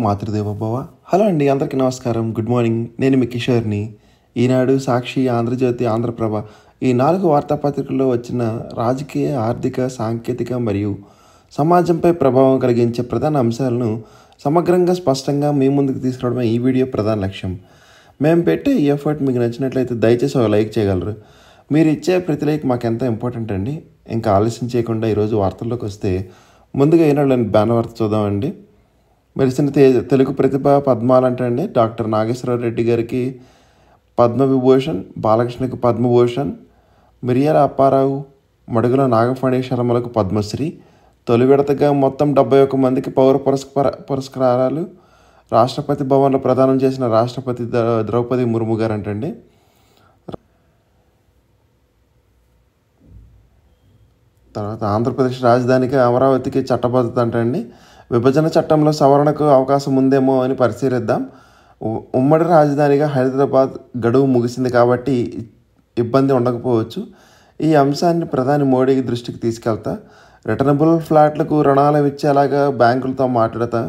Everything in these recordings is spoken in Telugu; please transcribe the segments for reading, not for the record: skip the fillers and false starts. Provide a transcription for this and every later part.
మాతృదేవోభవ. హలో అండి, అందరికీ నమస్కారం. Good morning. నేను మీ కిషోర్ని. ఈనాడు, సాక్షి, ఆంధ్రజ్యోతి, ఆంధ్రప్రభ ఈ 4 వార్తాపత్రికల్లో వచ్చిన రాజకీయ, ఆర్థిక, సాంకేతిక మరియు సమాజంపై ప్రభావం కలిగించే ప్రధాన అంశాలను సమగ్రంగా, స్పష్టంగా మీ ముందుకు తీసుకురావడమే ఈ వీడియో ప్రధాన లక్ష్యం. మేము పెట్టే ఈ ఎఫర్ట్ మీకు నచ్చినట్లయితే దయచేసి ఒక లైక్ చేయగలరు. మీరు ఇచ్చే ప్రతి లైక్ మాకు ఎంతో ఇంపార్టెంట్ అండి. ఇంకా ఆలస్యం చేయకుండా ఈరోజు వార్తల్లోకి వస్తే ముందుగా ఈనాడు బ్యానర్ వార్త చూద్దామండి. మెరిసిన తెలుగు ప్రతిభ పద్మాలంటండి. డాక్టర్ నాగేశ్వరరావు రెడ్డి గారికి పద్మవిభూషణ్, బాలకృష్ణకి పద్మభూషణ్, మిరియాల అప్పారావు, మడుగుల నాగఫణి శర్మలకు పద్మశ్రీ. తొలి విడతగా మొత్తం 71 మందికి పౌర పురస్కారాలు రాష్ట్రపతి భవన్లో ప్రదానం చేసిన రాష్ట్రపతి ద్రౌపది ముర్ము గారు అంటండి. తర్వాత ఆంధ్రప్రదేశ్ రాజధానికి అమరావతికి చట్టబద్ధత అంటండి. విభజన చట్టంలో సవరణకు అవకాశం ఉందేమో అని పరిశీలిద్దాం. ఉమ్మడి రాజధానిగా హైదరాబాద్ గడువు ముగిసింది కాబట్టి ఇబ్బంది ఉండకపోవచ్చు. ఈ అంశాన్ని ప్రధాని మోడీ దృష్టికి తీసుకెళ్తా. రిటర్నబుల్ ఫ్లాట్లకు రుణాలు ఇచ్చేలాగా బ్యాంకులతో మాట్లాడతా.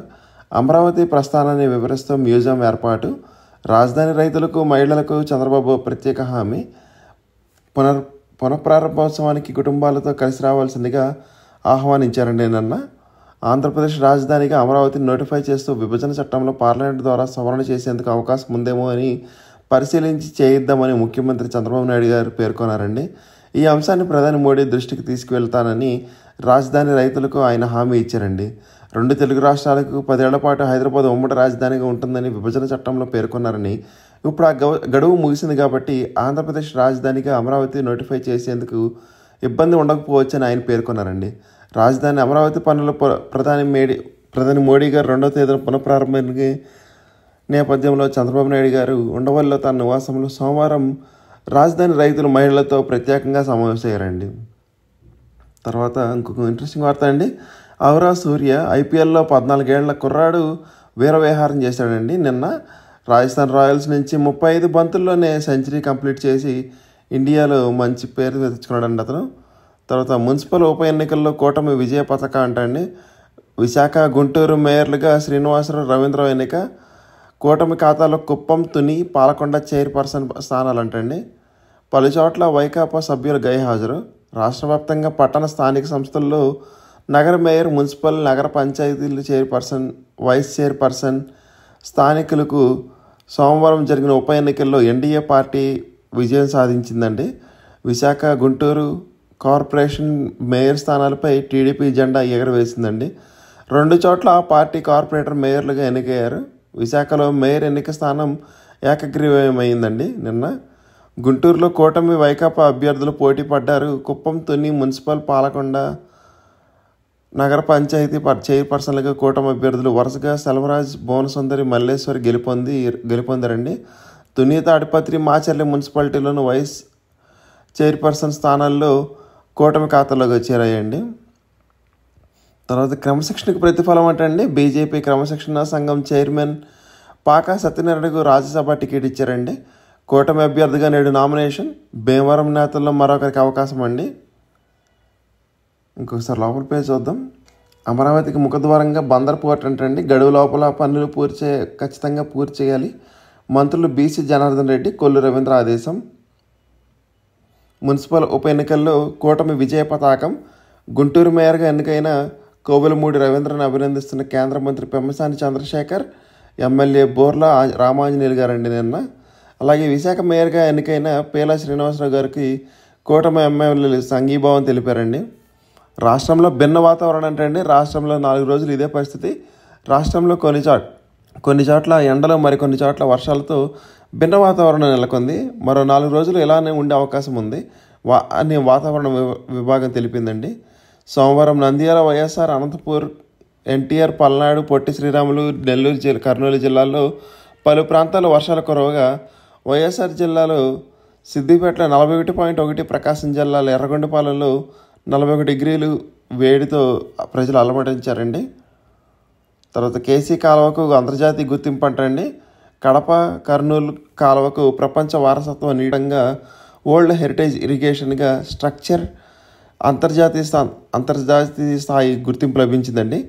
అమరావతి ప్రస్థానాన్ని వివరిస్తూ మ్యూజియం ఏర్పాటు. రాజధాని రైతులకు, మహిళలకు చంద్రబాబు ప్రత్యేక హామీ. పునఃప్రారంభోత్సవానికి కుటుంబాలతో కలిసి రావాల్సిందిగా ఆహ్వానించారండి నిన్న. ఆంధ్రప్రదేశ్ రాజధానిగా అమరావతిని నోటిఫై చేస్తూ విభజన చట్టంలో పార్లమెంట్ ద్వారా సవరణ చేసేందుకు అవకాశం ఉందేమో అని పరిశీలించి చేయిద్దామని ముఖ్యమంత్రి చంద్రబాబు నాయుడు గారు పేర్కొన్నారండి. ఈ అంశాన్ని ప్రధాని మోడీ దృష్టికి తీసుకువెళ్తానని రాజధాని రైతులకు ఆయన హామీ ఇచ్చారండి. 2 తెలుగు రాష్ట్రాలకు 10 ఏళ్ల పాటు హైదరాబాద్ ఉమ్మడి రాజధానిగా ఉంటుందని విభజన చట్టంలో పేర్కొన్నారని, ఇప్పుడు ఆ గడువు ముగిసింది కాబట్టి ఆంధ్రప్రదేశ్ రాజధానిగా అమరావతి నోటిఫై చేసేందుకు ఇబ్బంది ఉండకపోవచ్చని ఆయన పేర్కొన్నారండి. రాజధాని అమరావతి పనులు ప్రధాని మోడీ గారు 2వ తేదీన పునఃప్రారంభానికి నేపథ్యంలో చంద్రబాబు నాయుడు గారు ఉండవల్లిలో తన నివాసంలో సోమవారం రాజధాని రైతులు, మహిళలతో ప్రత్యేకంగా సమావేశమయ్యారండి. తర్వాత ఇంకొక ఇంట్రెస్టింగ్ వార్త అండి. ఔరా సూర్య ఐపీఎల్లో 14 ఏళ్ల కుర్రాడు వీరవిహారం చేశాడండి. నిన్న రాజస్థాన్ రాయల్స్ నుంచి 35 బంతుల్లోనే సెంచరీ కంప్లీట్ చేసి ఇండియాలో మంచి పేరు తెచ్చుకున్నాడండి అతను. తర్వాత మున్సిపల్ ఉప ఎన్నికల్లో కూటమి విజయ పథక అంటండి. విశాఖ, గుంటూరు మేయర్లుగా శ్రీనివాసరావు, రవీంద్ర ఎన్నిక. కూటమి ఖాతాలో కుప్పం, తుని, పాలకొండ చైర్పర్సన్ స్థానాలంటండి. పలు చోట్ల వైకాపా సభ్యులు గైహాజరు. రాష్ట్ర వ్యాప్తంగా పట్టణ స్థానిక సంస్థల్లో నగర మేయర్, మున్సిపల్, నగర పంచాయతీలు చైర్పర్సన్, వైస్ చైర్పర్సన్ స్థానికులకు సోమవారం జరిగిన ఉప ఎన్నికల్లో ఎన్డీఏ పార్టీ విజయం సాధించిందండి. విశాఖ, గుంటూరు కార్పొరేషన్ మేయర్ స్థానాలపై టీడీపీ జెండా ఎగరవేసిందండి. 2 చోట్ల ఆ పార్టీ కార్పొరేటర్ మేయర్లుగా ఎన్నికయ్యారు. విశాఖలో మేయర్ ఎన్నిక స్థానం ఏకగ్రీవమైందండి నిన్న. గుంటూరులో కూటమి వైకాపా అభ్యర్థులు పోటీ పడ్డారు. కుప్పం, తుని మున్సిపల్, పాలకొండ నగర పంచాయతీ చైర్పర్సన్లుగా కూటమి అభ్యర్థులు వరుసగా సెల్వరాజ్, భువనసుందరి, మల్లేశ్వరి గెలుపొందారండి. తుని, తాడిపత్రి, మాచర్ల మున్సిపాలిటీలోని వైస్ చైర్పర్సన్ స్థానాల్లో కూటమి ఖాతాలోకి చేరాయండి. తర్వాత క్రమశిక్షణకు ప్రతిఫలం అంటండి. బీజేపీ క్రమశిక్షణ సంఘం చైర్మన్ పాకా సత్యనారాయణకు రాజ్యసభ టికెట్ ఇచ్చారండి. కూటమి అభ్యర్థిగా నేడు నామినేషన్. భీమవరం నేతల్లో మరొకరికి అవకాశం అండి. ఇంకొకసారి లోపల పేజ్ చూద్దాం. అమరావతికి ముఖద్వారంగా బందర్ పోర్ట్ అంటండి. గడువు లోపల పనులు ఖచ్చితంగా పూర్తి చేయాలి. మంత్రులు బీసీ జనార్దన్ రెడ్డి, కొల్లు రవీంద్ర ఆదేశం. మున్సిపల్ ఉప ఎన్నికల్లో కూటమి విజయ పతాకం. గుంటూరు మేయర్గా ఎన్నికైన కోవెలమూడి రవీంద్రను అభినందిస్తున్న కేంద్ర మంత్రి పెమ్మసాని చంద్రశేఖర్, ఎమ్మెల్యే బోర్లా రామాంజనేయులు గారండి నిన్న. అలాగే విశాఖ మేయర్గా ఎన్నికైన పేలా శ్రీనివాసరావు గారికి కూటమి ఎమ్మెల్యేలు సంఘీభావం తెలిపారండి. రాష్ట్రంలో భిన్న వాతావరణం అంటండి. రాష్ట్రంలో 4 రోజులు ఇదే పరిస్థితి. రాష్ట్రంలో కొన్ని చోట్ల ఎండలు, మరికొన్ని చోట్ల వర్షాలతో భిన్న వాతావరణం నెలకొంది. మరో 4 రోజులు ఇలానే ఉండే అవకాశం ఉంది అని వాతావరణ విభాగం తెలిపిందండి. సోమవారం నంద్యాల, వైఎస్ఆర్, అనంతపూర్, ఎన్టీఆర్, పల్నాడు, పొట్టి శ్రీరాములు, నెల్లూరు, కర్నూలు జిల్లాల్లో పలు ప్రాంతాల్లో వర్షాలు కురవగా వైఎస్ఆర్ జిల్లాలో సిద్దిపేటలో 41.1, ప్రకాశం జిల్లాలో ఎర్రగొండపాలెంలో 41 డిగ్రీలు వేడితో ప్రజలు అలమటించారండి. తర్వాత కేసీ కాలువకు అంతర్జాతీయ గుర్తింపు అంటండి. కడప, కర్నూలు కాలువకు ప్రపంచ వారసత్వ నీడంగా వరల్డ్ హెరిటేజ్ ఇరిగేషన్గా స్ట్రక్చర్ అంతర్జాతీయ స్థాయి గుర్తింపు లభించిందండి.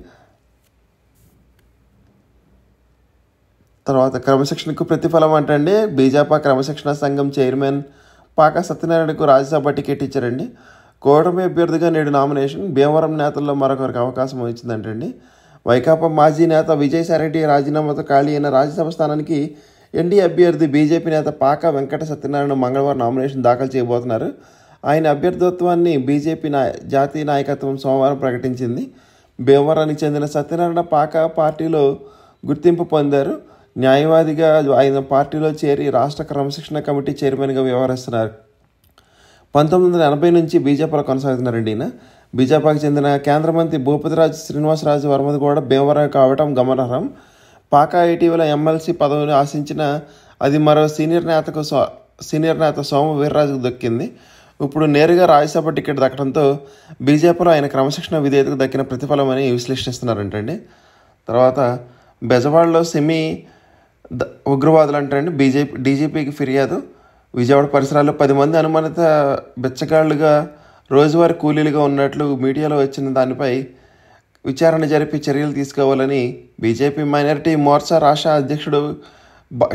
తర్వాత క్రమశిక్షణకు ప్రతిఫలం అంటండి బీజేపీ క్రమశిక్షణ సంఘం చైర్మన్ పాక సత్యనారాయణకు రాజ్యసభ టికెట్ ఇచ్చారండి. కూటమి అభ్యర్థిగా నేడు నామినేషన్. భీమవరం నేతల్లో మరొకరికి అవకాశం ఇచ్చిందంటండి. వైకాపా మాజీ నేత విజయసాయిరెడ్డి రాజీనామాతో ఖాళీ అయిన రాజ్యసభ స్థానానికి ఎన్డీ అభ్యర్థి బీజేపీ నేత పాక వెంకట సత్యనారాయణ మంగళవారం నామినేషన్ దాఖలు చేయబోతున్నారు. ఆయన అభ్యర్థిత్వాన్ని బీజేపీ జాతీయ నాయకత్వం సోమవారం ప్రకటించింది. భీమవరానికి చెందిన సత్యనారాయణ పాక పార్టీలో గుర్తింపు పొందారు. న్యాయవాదిగా ఆయన పార్టీలో చేరి రాష్ట్ర క్రమశిక్షణ కమిటీ చైర్మన్గా వ్యవహరిస్తున్నారు. 1980 నుంచి బీజేపీలో కొనసాగుతున్నారండి ఈయన. బీజేపీకి చెందిన కేంద్ర మంత్రి భూపతిరాజు శ్రీనివాసరాజు వర్మది కూడా భీమవరం కావడం గమనార్హం. పాక ఇటీవల ఎమ్మెల్సీ పదవిని ఆశించిన అది మరో సీనియర్ నేత సోము వీర్రాజుకు దక్కింది. ఇప్పుడు నేరుగా రాజ్యసభ టికెట్ దక్కడంతో బీజేపీలో ఆయన క్రమశిక్షణ విధేయతకు దక్కిన ప్రతిఫలమని విశ్లేషిస్తున్నారంటండి. తర్వాత బెజవాడలో సెమీ ఉగ్రవాదులు అంటండి డీజీపీకి ఫిర్యాదు. విజయవాడ పరిసరాల్లో 10 మంది అనుమానిత బిచ్చగాళ్లుగా రోజువారీ కూలీలుగా ఉన్నట్లు మీడియాలో వచ్చిన దానిపై విచారణ జరిపి చర్యలు తీసుకోవాలని బీజేపీ మైనారిటీ మోర్చా రాష్ట్ర అధ్యక్షుడు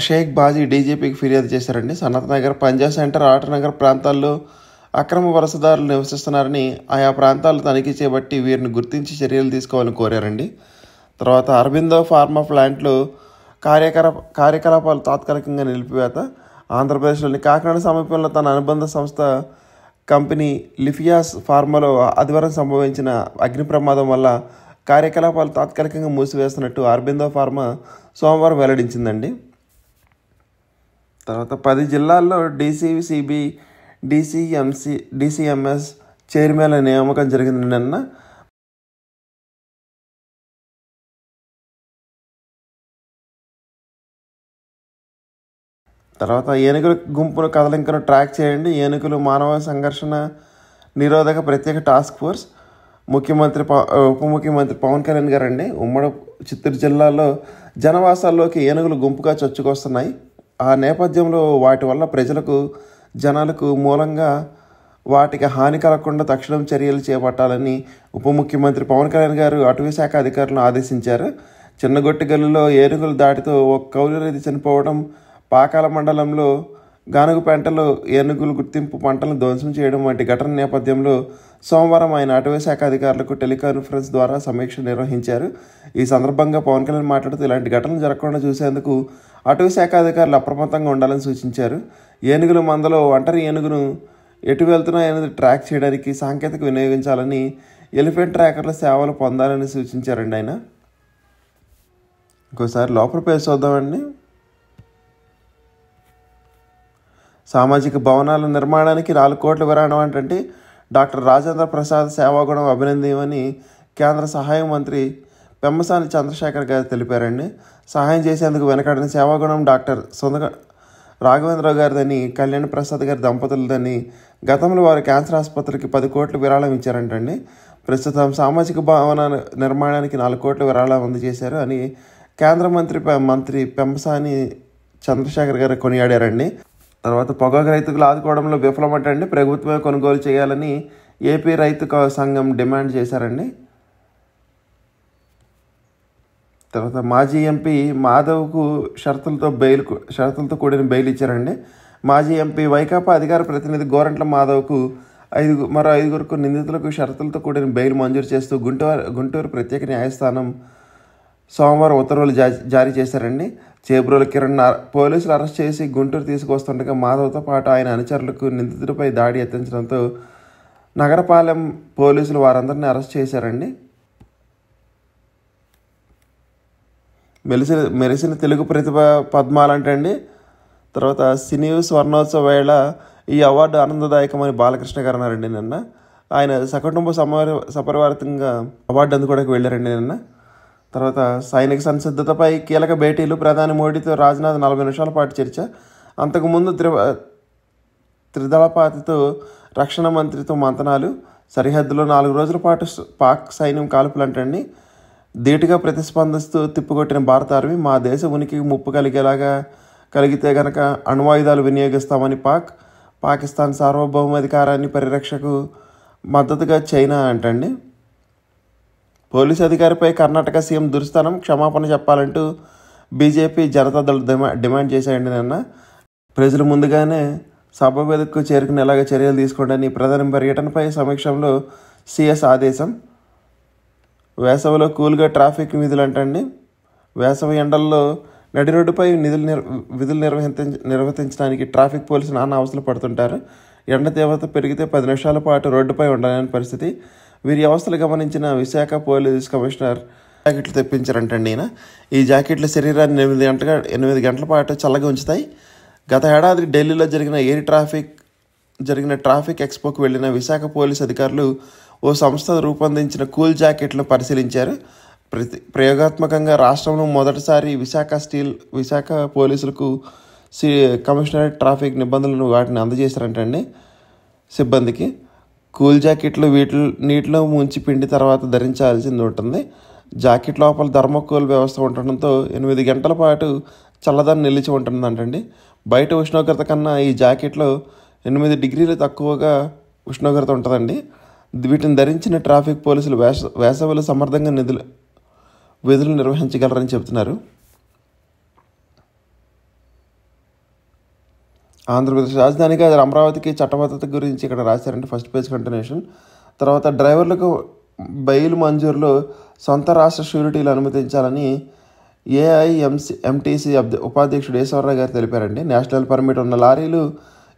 షేక్ బాజీ డీజీపీకి ఫిర్యాదు చేశారండి. సనత్ నగర్, పంజా సెంటర్, ఆటనగర్ ప్రాంతాల్లో అక్రమ వలసదారులు నివసిస్తున్నారని ఆయా ప్రాంతాలు తనిఖీ చేపట్టి వీరిని గుర్తించి చర్యలు తీసుకోవాలని కోరారండి. తర్వాత అరబిందో ఫార్మా ప్లాంట్లో కార్యకలాపాలు తాత్కాలికంగా నిలిపివేత. ఆంధ్రప్రదేశ్లోని కాకినాడ సమీపంలో తన అనుబంధ సంస్థ కంపెనీ లిఫియాస్ ఫార్మాలో ఆదివారం సంభవించిన అగ్ని ప్రమాదం వల్ల కార్యకలాపాలు తాత్కాలికంగా మూసివేస్తున్నట్టు అరబిందో ఫార్మా సోమవారం వెల్లడించిందండి. తర్వాత 10 జిల్లాల్లో డీసీసీబీ, డీసీఎంఎస్ చైర్మన్ల నియామకం జరిగింది నిన్న. తర్వాత ఏనుగుల గుంపును కదలింకను ట్రాక్ చేయండి. ఏనుగులు మానవ సంఘర్షణ నిరోధక ప్రత్యేక టాస్క్ ఫోర్స్. ఉప ముఖ్యమంత్రి పవన్ కళ్యాణ్ గారండి ఉమ్మడి చిత్తూరు జిల్లాలో జనవాసాల్లోకి ఏనుగులు గుంపుగా చొచ్చుకొస్తున్నాయి. ఆ నేపథ్యంలో వాటి వల్ల జనాలకు మూలంగా వాటికి హాని కలగకుండా తక్షణం చర్యలు చేపట్టాలని ఉప ముఖ్యమంత్రి పవన్ కళ్యాణ్ గారు అటవీ శాఖ అధికారులను ఆదేశించారు. చిన్నగొట్టిగల్లులో ఏనుగుల దాటితో ఒక కౌలు రైతు చనిపోవడం, పాకాల మండలంలో గానుగుపేంటలో ఏనుగులు గుర్తింపు పంటలను ధ్వంసం చేయడం వంటి ఘటన నేపథ్యంలో సోమవారం ఆయన అటవీ శాఖ అధికారులకు టెలికాన్ఫరెన్స్ ద్వారా సమీక్ష నిర్వహించారు. ఈ సందర్భంగా పవన్ కళ్యాణ్ మాట్లాడుతూ ఇలాంటి ఘటనలు జరగకుండా చూసేందుకు అటవీ శాఖ అధికారులు అప్రమత్తంగా ఉండాలని సూచించారు. ఏనుగుల మందలో ఒంటరి ఏనుగును ఎటు వెళ్తున్నాయనేది ట్రాక్ చేయడానికి సాంకేతిక వినియోగించాలని, ఎలిఫెంట్ ట్రాకర్ల సేవలు పొందాలని సూచించారండి ఆయన. ఇంకోసారి లోపల పేరు చూద్దామండి. సామాజిక భవనాల నిర్మాణానికి 4 కోట్ల విరాళం అంటే డాక్టర్ రాజేంద్ర ప్రసాద్ సేవాగుణం అభినందనీయమని కేంద్ర సహాయ మంత్రి పెమ్మసాని చంద్రశేఖర్ గారు తెలిపారండి. సహాయం చేసేందుకు వెనకాడిన సేవాగుణం డాక్టర్ రాఘవేంద్రరావు గారిదని, కళ్యాణ్ ప్రసాద్ గారి దంపతులదని. గతంలో వారు క్యాన్సర్ ఆసుపత్రికి 10 కోట్ల విరాళం ఇచ్చారంటండి. ప్రస్తుతం సామాజిక భవనాల నిర్మాణానికి 4 కోట్ల విరాళం అందజేశారు అని కేంద్ర మంత్రి పెమ్మసాని చంద్రశేఖర్ గారు కొనియాడారండి. తర్వాత పొగాకు రైతులు ఆదుకోవడంలో విఫలమటండి ప్రభుత్వమే కొనుగోలు చేయాలని ఏపీ రైతు సంఘం డిమాండ్ చేశారండి. తర్వాత మాజీ ఎంపీ మాధవ్కు షరతులతో కూడిన బెయిల్ ఇచ్చారండి. మాజీ ఎంపీ వైకాపా అధికార ప్రతినిధి గోరంట్ల మాధవ్కు మరో 5 నిందితులకు షరతులతో కూడిన బెయిల్ మంజూరు చేస్తూ గుంటూరు ప్రత్యేక న్యాయస్థానం సోమవారం ఉత్తర్వులు జారీ చేశారండి. చేబ్రోలు కిరణ్ పోలీసులు అరెస్ట్ చేసి గుంటూరు తీసుకొస్తుండగా మాధవ్తో పాటు ఆయన అనుచరులకు నిందితుడిపై దాడి యత్నించడంతో నగరపాలెం పోలీసులు వారందరినీ అరెస్ట్ చేశారండి. మెరిసిన తెలుగు ప్రతిభ పద్మాలంటండి. తర్వాత సినీ స్వర్ణోత్సవ వేళ ఈ అవార్డు ఆనందదాయకమని బాలకృష్ణ గారు అన్నారండి నిన్న. ఆయన సకుటుంబ సపరివారంగా అవార్డు అందుకోవడానికి వెళ్ళారండి నిన్న. తర్వాత సైనిక సంసిద్ధతపై కీలక భేటీలు. ప్రధాని మోడీతో రాజ్నాథ్ 40 నిమిషాల పాటు చర్చ. అంతకుముందు త్రిదళపాతితో రక్షణ మంత్రితో మంతనాలు. సరిహద్దులో 4 రోజుల పాటు పాక్ సైన్యం కాల్పులంటండి. ధీటుగా ప్రతిస్పందిస్తూ తిప్పుకొట్టిన భారత ఆర్మీ. మా దేశ ఉనికికి ముప్పు కలిగితే గనక అణ్వాయుధాలు వినియోగిస్తామని పాకిస్తాన్ సార్వభౌమాధికారాన్ని పరిరక్షకు మద్దతుగా చైనా అంటండి. పోలీసు అధికారిపై కర్ణాటక సీఎం దుర్స్థానం క్షమాపణ చెప్పాలంటూ బీజేపీ జనతాదళ డిమాండ్ చేశాయండి నిన్న. ప్రజలు ముందుగానే సభ వేదికకు చేరుకునేలాగా చర్యలు తీసుకోండి ప్రధాని పర్యటనపై సమీక్షంలో సీఎస్ ఆదేశం. వేసవిలో కూల్గా ట్రాఫిక్ విధులు అంటండి. వేసవి ఎండల్లో నడి రోడ్డుపై విధులు నిర్వహించడానికి ట్రాఫిక్ పోలీసులు నానా అవస్థలు పడుతుంటారు. ఎండ తీవ్రత పెరిగితే 10 నిమిషాల పాటు రోడ్డుపై ఉండలేని పరిస్థితి. వీరి అవస్థలు గమనించిన విశాఖ పోలీస్ కమిషనర్ జాకెట్లు తెప్పించారంటండి ఈయన. ఈ జాకెట్లు శరీరాన్ని 8 గంటల పాటు చల్లగా ఉంచుతాయి. గత ఏడాది ఢిల్లీలో జరిగిన ట్రాఫిక్ ఎక్స్పోకు వెళ్లిన విశాఖ పోలీసు అధికారులు ఓ సంస్థ రూపొందించిన కూల్ జాకెట్లను పరిశీలించారు. ప్రయోగాత్మకంగా రాష్ట్రంలో మొదటిసారి విశాఖ పోలీసులకు కమిషనరేట్ ట్రాఫిక్ నిబంధనలను వాటిని అందజేశారంటండి సిబ్బందికి. కూల్ జాకెట్లు నీటిలో ముంచి పిండి తర్వాత ధరించాల్సింది ఉంటుంది. జాకెట్ లోపల థర్మోకోల్ వ్యవస్థ ఉండటంతో 8 గంటల పాటు చల్లదనం నిలిచి ఉంటుందంటండి. బయట ఉష్ణోగ్రత కన్నా ఈ జాకెట్లో 8 డిగ్రీలు తక్కువగా ఉష్ణోగ్రత ఉంటుందండి. వీటిని ధరించిన ట్రాఫిక్ పోలీసులు వేసవిలో సమర్థంగా విధులు నిర్వహించగలరని చెబుతున్నారు. ఆంధ్రప్రదేశ్ రాజధానిగా అమరావతికి చట్టబద్ధత గురించి ఇక్కడ రాశారంటే ఫస్ట్ పేజ్ కంటిన్యూషన్. తర్వాత డ్రైవర్లకు బెయిల్ మంజూరులో సొంత రాష్ట్ర షూరిటీలు అనుమతించాలని ఏఐఎంటీసీ ఉపాధ్యక్షుడు ఈశ్వరరావు గారు తెలిపారండి. నేషనల్ పర్మిట్ ఉన్న లారీలు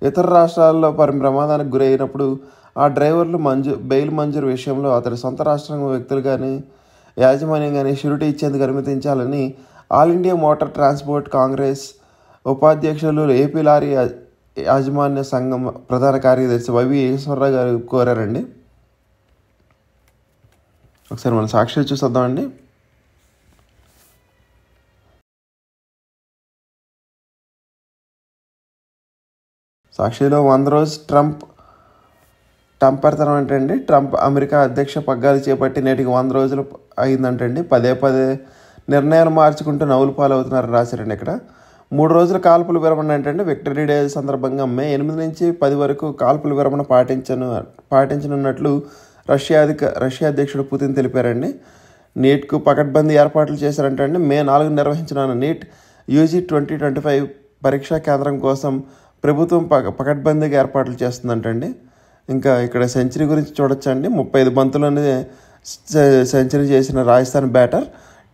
ఇతర రాష్ట్రాల్లో ప్రమాదానికి గురైనప్పుడు ఆ డ్రైవర్లు బెయిల్ మంజూరు విషయంలో అతడి సొంత రాష్ట్రం వ్యక్తులు కానీ యాజమాన్యం కానీ షూరిటీ ఇచ్చేందుకు అనుమతించాలని all India motor transport Congress ఉపాధ్యక్షులు ఏపీ లారీ యాజమాన్య సంఘం ప్రధాన కార్యదర్శి వైవి ఈశ్వరరావు గారు కోరారండి. ఒకసారి మనం సాక్షి చూసేద్దామండి. సాక్షిలో 100 రోజు ట్రంప్ టంపర్తనం ఏంటండి. ట్రంప్ అమెరికా అధ్యక్ష పగ్గాలు చేపట్టి నేటికి 100 రోజులు అయిందంటండి. పదే నిర్ణయాలు మార్చుకుంటూ నవ్వులు పాలవుతున్నారని రాశారండి. ఇక్కడ 3 రోజుల కాల్పుల విరమణ ఏంటంటే విక్టరీ డే సందర్భంగా మే 8 నుంచి 10 వరకు కాల్పుల విరమణ పాటించనున్నట్లు రష్యా అధ్యక్షుడు పుతిన్ తెలిపారండి. నీట్కు పకడ్బందీ ఏర్పాట్లు చేశారంటే మే 4 నిర్వహించిన నీట్ యూజీ 2025 పరీక్షా కేంద్రం కోసం ప్రభుత్వం పకడ్బందీగా ఏర్పాట్లు చేస్తుందంటండి. ఇంకా ఇక్కడ సెంచరీ గురించి చూడొచ్చండి. 35 బంతుల్లోనే సెంచరీ చేసిన రాజస్థాన్ బ్యాటర్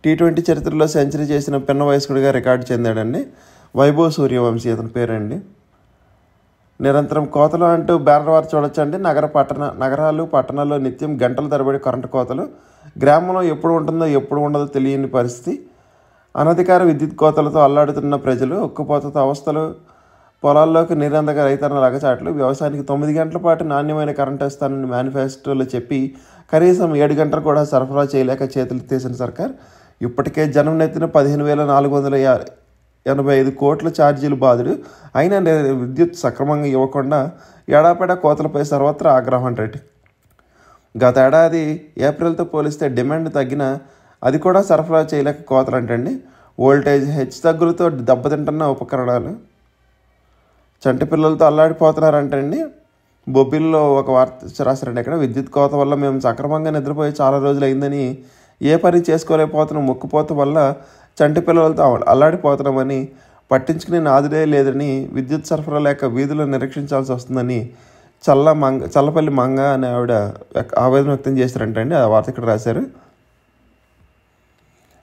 T20 చరిత్రలో సెంచరీ చేసిన పిన్న వయస్కుడిగా రికార్డు చెందాడండి. వైభవ్ సూర్యవంశీ అతని పేరండి. నిరంతరం కోతలు అంటూ బ్యానర్ వారు చూడొచ్చండి. నగరాలు పట్టణాల్లో నిత్యం గంటల తరబడి కరెంటు కోతలు. గ్రామంలో ఎప్పుడు ఉంటుందో ఎప్పుడు ఉండదో తెలియని పరిస్థితి. అనధికార విద్యుత్ కోతలతో అల్లాడుతున్న ప్రజలు, ఉక్కుపోతతో అవస్థలు, పొలాల్లోకి నీరందక రైతన్నల అగచాట్లు. వ్యవసాయానికి 9 గంటల పాటు నాణ్యమైన కరెంటు ఇస్తానని మేనిఫెస్టోలో చెప్పి కనీసం 7 గంటలు కూడా సరఫరా చేయలేక చేతులు తీసిన సర్కార్ ఇప్పటికే జనం నెత్తిన 15,485 కోట్ల ఛార్జీలు బాధుడు. అయినా విద్యుత్ సక్రమంగా ఇవ్వకుండా ఏడాపెడా కోతలపై సర్వత్రా ఆగ్రహం రేటు. గత ఏడాది ఏప్రిల్తో పోలిస్తే డిమాండ్ తగ్గిన అది కూడా సరఫరా చేయలేక కోతలు అంటండి. వోల్టేజ్ హెచ్చు తగ్గులతో దెబ్బతింటున్న ఉపకరణాలు. చంటి పిల్లలతో అల్లాడిపోతున్నారంటండి. బొబ్బిల్లో ఒక వార్త రాశారండి. ఇక్కడ విద్యుత్ కోత వల్ల మేము సక్రమంగా నిద్రపోయి చాలా రోజులు అయిందని, ఏ పని చేసుకోలేకపోతున్నాం, ముక్కుపోత వల్ల చంటి పిల్లలతో అల్లాడిపోతున్నామని, పట్టించుకునే నాదుడే లేదని, విద్యుత్ సరఫరా లేక వీధులు నిరీక్షించాల్సి వస్తుందని చల్లపల్లి మంగ అనే ఆవిడ ఆవేదన వ్యక్తం చేశారంటండి. ఆ వార్త ఇక్కడ రాశారు.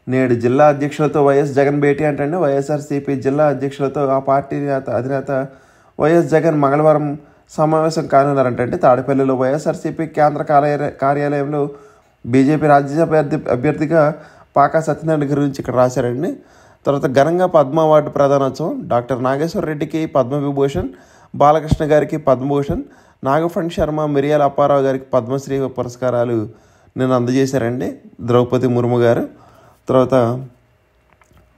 నేడు జిల్లా అధ్యక్షులతో వైఎస్ జగన్ భేటీ అంటండి. వైఎస్ఆర్సీపీ జిల్లా అధ్యక్షులతో ఆ పార్టీ అధినేత వైఎస్ జగన్ మంగళవారం సమావేశం కానున్నారంటే తాడేపల్లిలో వైఎస్ఆర్సీపీ కేంద్ర కార్యాలయంలో బీజేపీ రాజ్యసభ అభ్యర్థిగా పాకా సత్యనారాయణ గురించి ఇక్కడ రాశారండి. తర్వాత ఘనంగా పద్మ అవార్డు ప్రదానోత్సవం. డాక్టర్ నాగేశ్వర రెడ్డికి పద్మవిభూషణ్, బాలకృష్ణ గారికి పద్మభూషణ్, నాగఫణి శర్మ, మిరియాల అప్పారావు గారికి పద్మశ్రీ పురస్కారాలు నేను అందజేశారండి ద్రౌపది ముర్ము గారు. తర్వాత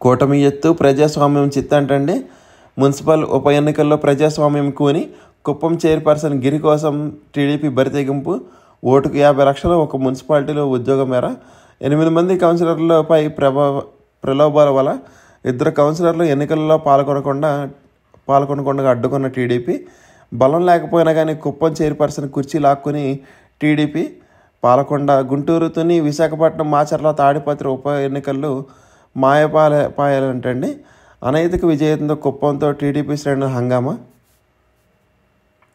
కూటమి ఎత్తు ప్రజాస్వామ్యం చిత్త అంటండి. మున్సిపల్ ఉప ఎన్నికల్లో ప్రజాస్వామ్యం కూని కుప్పం చైర్పర్సన్ గిరి కోసం టీడీపీ బరితెగింపు. ఓటుకు 50 లక్షలు ఒక మున్సిపాలిటీలో ఉద్యోగం మేర. 8 మంది కౌన్సిలర్లపై ప్రలోభాల వల్ల 2 కౌన్సిలర్లు ఎన్నికల్లో పాల్గొనకుండా అడ్డుకున్న టీడీపీ. బలం లేకపోయినా కానీ కుప్పం చైర్పర్సన్ కుర్చీ లాక్కుని టీడీపీ. పాలకొండ, గుంటూరు, తుని, విశాఖపట్నం, మాచర్ల, తాడిపత్రి ఉప ఎన్నికల్లో పాయాలంటండి. అనైతిక విజయంతో కుప్పంతో టీడీపీ శ్రేణుల హంగామా.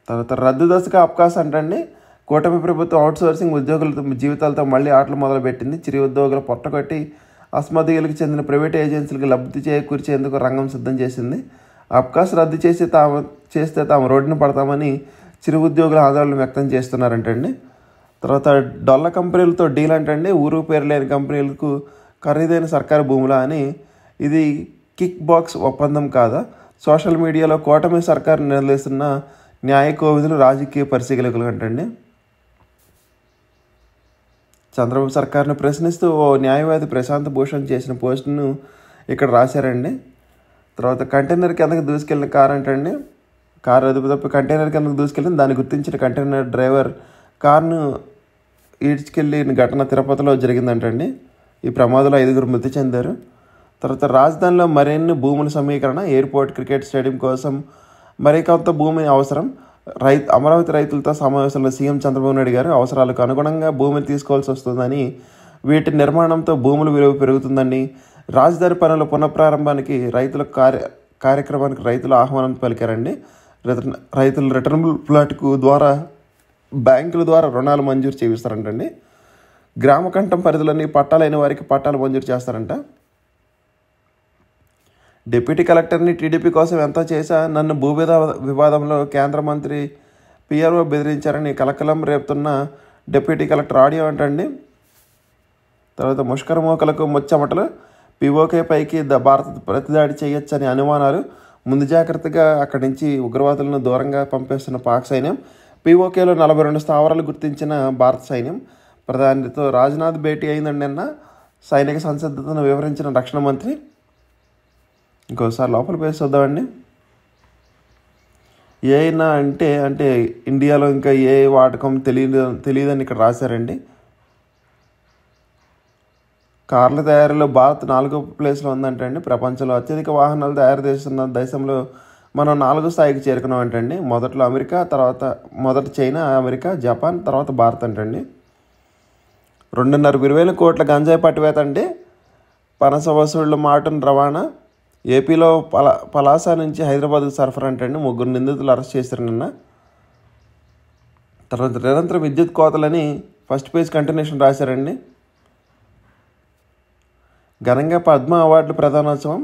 తర్వాత రద్దు దశకు అవకాశం అంటండి. కూటమి ప్రభుత్వం అవుట్సోర్సింగ్ ఉద్యోగుల జీవితాలతో మళ్ళీ ఆటలు మొదలుపెట్టింది. చిరు ఉద్యోగుల పొట్టకొట్టి అస్మదీయులకు చెందిన ప్రైవేట్ ఏజెన్సీలకు లబ్ధి చేకూర్చేందుకు రంగం సిద్ధం చేసింది. అవకాశం రద్దు చేస్తే తాము రోడ్డున పడతామని చిరు ఉద్యోగుల ఆందోళన వ్యక్తం చేస్తున్నారంటండి. తర్వాత డొల్ల కంపెనీలతో డీల్ అంటండి. ఊరు పేరు లేని కంపెనీలకు ఖరీదైన సర్కారు భూములా అని. ఇది కిక్ బాక్స్ ఒప్పందం కాదా? సోషల్ మీడియాలో కూటమి సర్కారు నిలదీస్తున్న న్యాయ కోవిదులు రాజకీయ పరిశీలకులు అంటండి. చంద్రబాబు సర్కారును ప్రశ్నిస్తూ ఓ న్యాయవాది ప్రశాంత్ భూషణ్ చేసిన పోస్టును ఇక్కడ రాశారండి. తర్వాత కంటైనర్ కిందకి దూసుకెళ్ళిన కారు అంటండి. కారు అదుపు తప్పి కంటైనర్ కిందకి దూసుకెళ్ళింది. దాన్ని గుర్తించిన కంటైనర్ డ్రైవర్ కారును ఈడ్చుకెళ్ళిన ఘటన తిరుపతిలో జరిగిందంటండి. ఈ ప్రమాదంలో 5 మృతి చెందారు. తర్వాత రాజధానిలో మరిన్ని భూముల సమీకరణ, ఎయిర్పోర్ట్, క్రికెట్ స్టేడియం కోసం మరికొంత భూమి అవసరం. అమరావతి రైతులతో సమావేశంలో సీఎం చంద్రబాబు నాయుడు గారు అవసరాలకు అనుగుణంగా భూమిని తీసుకోవాల్సి వస్తుందని, వీటి నిర్మాణంతో భూముల విలువ పెరుగుతుందని, రాజధాని పనుల పునఃప్రారంభానికి కార్యక్రమానికి రైతులు ఆహ్వానం పలికారండి. రైతులు రిటర్నబుల్ ఫ్లాట్కు ద్వారా బ్యాంకుల ద్వారా రుణాలు మంజూరు చేయిస్తారంటండి. గ్రామకంఠం పరిధిలోని పట్టాలైన వారికి పట్టాలు మంజూరు చేస్తారంట. డిప్యూటీ కలెక్టర్ని టీడీపీ కోసం ఎంత చేశా నన్ను వివాదంలో కేంద్ర మంత్రి పిఆర్ఓ బెదిరించారని కలకలం రేపుతున్న డిప్యూటీ కలెక్టర్ ఆడియో అంటండి. తర్వాత ముష్కరమోకలకు ముచ్చమటలు, పీఓకే పైకి భారత ప్రతిదాడి చేయొచ్చని అనుమానాలు, ముందు జాగ్రత్తగా అక్కడి నుంచి ఉగ్రవాదులను దూరంగా పంపేస్తున్న పాక్ సైన్యం, పీఓకేలో 42 స్థావరాలు గుర్తించిన భారత సైన్యం, ప్రధానితో రాజ్నాథ్ భేటీ అయిందండి నిన్న. సైనిక సంసిద్ధతను వివరించిన రక్షణ మంత్రి. ఇంకోసారి లోపల పేసి చూద్దామండి. ఏఐనా అంటే ఇండియాలో ఇంకా ఏ వాడకం తెలియదని ఇక్కడ రాశారండి. కార్ల తయారీలో భారత్ 4వ ప్లేస్లో ఉందంటండి. ప్రపంచంలో అత్యధిక వాహనాలు తయారు చేస్తున్న దేశంలో మనం 4వ స్థాయికి చేరుకున్నాం అంటండి. మొదట్లో అమెరికా, తర్వాత మొదట చైనా, అమెరికా, జపాన్, తర్వాత భారత్ అంటండి. 2.5 బిలియన్ కోట్ల గంజాయి పట్టివేత అండి. పనస వసూళ్ల మాటను రవాణా. ఏపీలో పలాస నుంచి హైదరాబాద్కు సరఫరా అంటండి. 3 నిందితులు అరెస్ట్ చేశారు నిన్న. తర్వాత నిరంతరం విద్యుత్ కోతలని ఫస్ట్ పేజ్ కంటిన్యూషన్ రాశారండి. ఘనంగా పద్మ అవార్డుల ప్రధానోత్సవం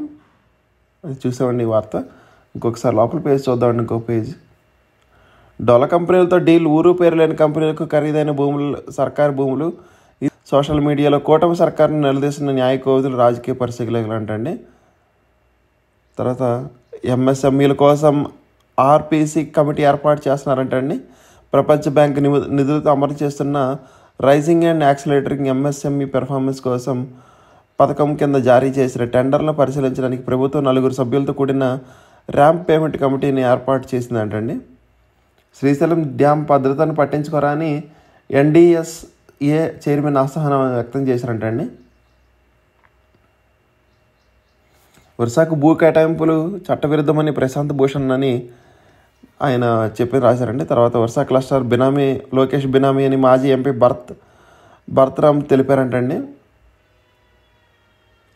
అది చూసామండి ఈ వార్త. ఇంకొకసారి లోపల పేజ్ చూద్దామండి. ఇంకో పేజ్. డొల్ల కంపెనీలతో డీల్, ఊరు పేరు లేని కంపెనీలకు ఖరీదైన సర్కారు భూములు. సోషల్ మీడియాలో కూటమి సర్కారును నిలదీసిన న్యాయ కోవిదులు రాజకీయ పరిశీలకులు అంటండి. తర్వాత ఎంఎస్ఎంఈల కోసం ఆర్పిసి కమిటీ ఏర్పాటు చేస్తున్నారంటండి. ప్రపంచ బ్యాంక్ నిధులతో అమలు చేస్తున్న raising and accelerating MSME performance కోసం పథకం కింద జారీ చేసిన టెండర్లను పరిశీలించడానికి ప్రభుత్వం 4 సభ్యులతో కూడిన ర్యాంప్ పేమెంట్ కమిటీని ఏర్పాటు చేసిందంటండి. శ్రీశైలం డ్యామ్ భద్రతను పట్టించుకోరా అని ఎన్డీఎస్ఏ చైర్మన్ అసహనం వ్యక్తం చేశారంటండి. వర్షాకు భూ కేటాయింపులు చట్టవిరుద్ధమని ప్రశాంత్ భూషణ్ అని ఆయన రాశారండి. తర్వాత వర్ష క్లస్టర్ బినామీ లోకేష్ బినామీ అని మాజీ ఎంపీ భరత్రామ్ తెలిపారంటండి.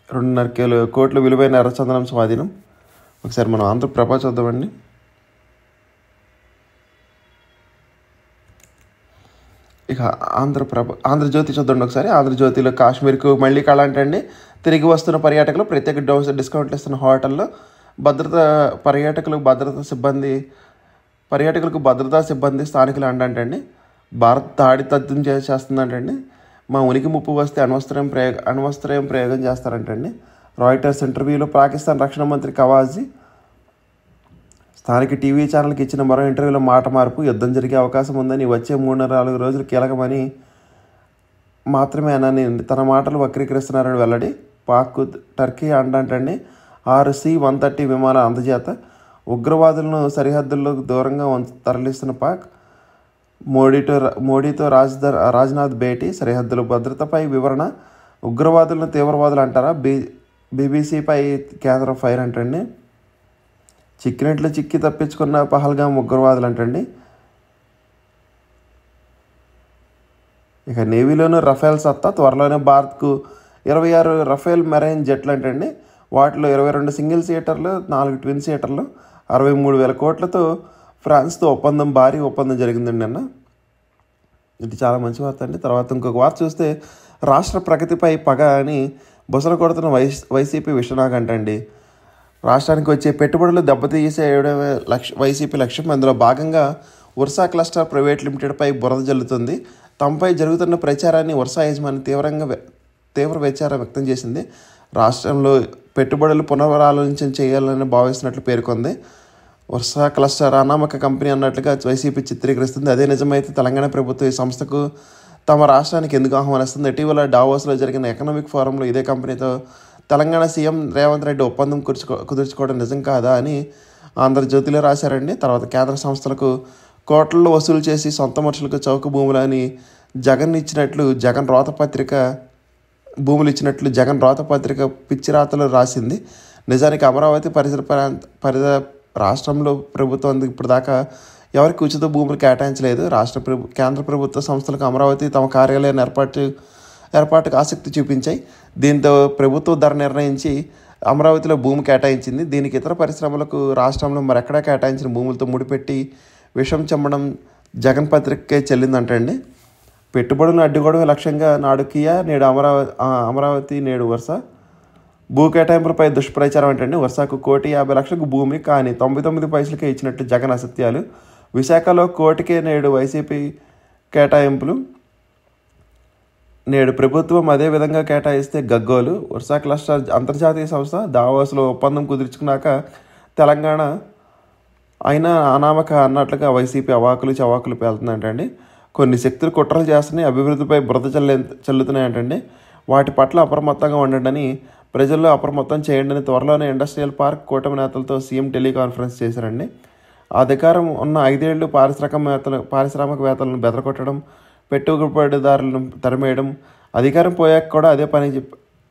2.5 కోట్ల విలువైన ఎర్రచందనం స్వాధీనం. ఒకసారి మనం ఆంధ్రప్రభ చూద్దామండి. ఇక ఆంధ్రజ్యోతి చూద్దాండి ఒకసారి. ఆంధ్రజ్యోతిలో కాశ్మీర్కు మళ్ళీ కళ అంటండి. తిరిగి వస్తున్న పర్యాటకులు ప్రత్యేక డిస్కౌంట్లు ఇస్తున్న హోటల్లో పర్యాటకులకు భద్రతా సిబ్బంది స్థానికులు అంటండి. భారత్ దాడి తథ్యం చేస్తుందంటండి. మా ఉనికి ముప్పు వస్తే అణ్వస్త్రయం ప్రయోగం చేస్తారంటండి. రాయిటర్స్ ఇంటర్వ్యూలో పాకిస్తాన్ రక్షణ మంత్రి ఖవాజీ స్థానిక టీవీ ఛానల్కి ఇచ్చిన మరో ఇంటర్వ్యూలో మాట మార్పు, యుద్ధం జరిగే అవకాశం ఉందని, వచ్చే 3-4 రోజులు కీలకమని మాత్రమే అనని తన మాటలు వక్రీకరిస్తున్నారని వెల్లడి. పాక్ టర్కీ అంటండి. 6 C-130 విమానాల అందజేత. ఉగ్రవాదులను సరిహద్దుల్లో దూరంగా తరలిస్తున్న పాక్. మోడీతో రాజ్నాథ్ భేటీ, సరిహద్దుల భద్రతపై వివరణ. ఉగ్రవాదులను తీవ్రవాదులు అంటారా? బీబీసీపై కేంద్రం ఫైర్ అంటండి. చిక్కినట్లు చిక్కి తప్పించుకున్న పహల్గామ్ ఉగ్రవాదులు అంటండి. ఇక నేవీలోనూ రఫేల్ సత్తా, త్వరలోనే భారత్కు 26 రఫేల్ మెరైన్ జెట్లు అంటండి. వాటిలో 22 సింగిల్ సీటర్లు, 4 ట్విన్ సీటర్లు 63,000 కోట్లతో ఫ్రాన్స్తో భారీ ఒప్పందం జరిగిందండి నిన్న. ఇది చాలా మంచి వార్త అండి. తర్వాత ఇంకొక వార్త చూస్తే రాష్ట్ర ప్రగతిపై పగ అని బుసలు కొడుతున్న వైసీపీ విశ్వనాథ్. రాష్ట్రానికి వచ్చే పెట్టుబడులు దెబ్బతీసేయడమే వైసీపీ లక్ష్యం. అందులో భాగంగా వర్సా క్లస్టర్ ప్రైవేట్ లిమిటెడ్పై బురద జల్లుతుంది. తమపై జరుగుతున్న ప్రచారాన్ని వర్సా యజమాని తీవ్ర విచారం వ్యక్తం చేసింది. రాష్ట్రంలో పెట్టుబడులు పునరాలోచన చేయాలని భావిస్తున్నట్లు పేర్కొంది. వర్సా క్లస్టర్ అనామక కంపెనీ అన్నట్లుగా వైసీపీ చిత్రీకరిస్తుంది. అదే నిజమైతే తెలంగాణ ప్రభుత్వం ఈ సంస్థకు తమ రాష్ట్రానికి ఎందుకు ఆహ్వానిస్తుంది? ఇటీవల డావోస్లో జరిగిన ఎకనామిక్ ఫోరంలో ఇదే కంపెనీతో తెలంగాణ సీఎం రేవంత్ రెడ్డి ఒప్పందం కుదుర్చుకోవడం నిజం కాదా అని ఆంధ్రజ్యోతిలో రాశారండి. తర్వాత కేంద్ర సంస్థలకు కోట్లలో వసూలు చేసి సొంత మనుషులకు చౌక భూములు అని జగన్ రోతపత్రిక పిచ్చిరాతలు రాసింది. నిజానికి అమరావతి పరిసర రాష్ట్రంలో ప్రభుత్వం ఇప్పుడు దాకా ఎవరికి ఉచిత భూములు కేటాయించలేదు. కేంద్ర ప్రభుత్వ సంస్థలకు అమరావతి తమ కార్యాలయాన్ని ఏర్పాటుకు ఆసక్తి చూపించాయి. దీంతో ప్రభుత్వం ధర నిర్ణయించి అమరావతిలో భూమి కేటాయించింది. దీనికి ఇతర పరిశ్రమలకు రాష్ట్రంలో మరెక్కడా కేటాయించిన భూములతో ముడిపెట్టి విషం చెమ్మడం జగన్ పత్రికకే చెల్లిందంటండి. పెట్టుబడులను అడ్డుకోవడమే లక్ష్యంగా నాడు కియా, నేడు అమరావతి, నేడు వర్స భూ కేటాయింపులపై దుష్ప్రచారం ఏంటండి. వర్షకు 1,50,00,000 భూమి కానీ 99 పైసలకే ఇచ్చినట్టు జగన్ అసత్యాలు. విశాఖలో కోటికే నేడు వైసీపీ కేటాయింపులు. నేడు ప్రభుత్వం అదే విధంగా కేటాయిస్తే గగ్గోలు. వర్సా క్లస్టర్ అంతర్జాతీయ సంస్థ దావోస్లో ఒప్పందం కుదుర్చుకున్నాక తెలంగాణ అయినా అనామక అన్నట్లుగా వైసీపీ చవాకులు పేలుతుందంటండి. కొన్ని శక్తులు కుట్రలు చేస్తున్నాయి, అభివృద్ధిపై బురద చల్లుతున్నాయంటండి. వాటి పట్ల అప్రమత్తంగా ఉండండి, ప్రజల్లో అప్రమత్తం చేయండి. త్వరలోనే ఇండస్ట్రియల్ పార్క్ కూటమి నేతలతో సీఎం టెలికాన్ఫరెన్స్ చేశారండి. అధికారం ఉన్న 5 ఏళ్లు పారిశ్రామికవేత్తలను బెదరగొట్టడం, పెట్టుబడిదారులను తరిమేయడం, అధికారం పోయాక కూడా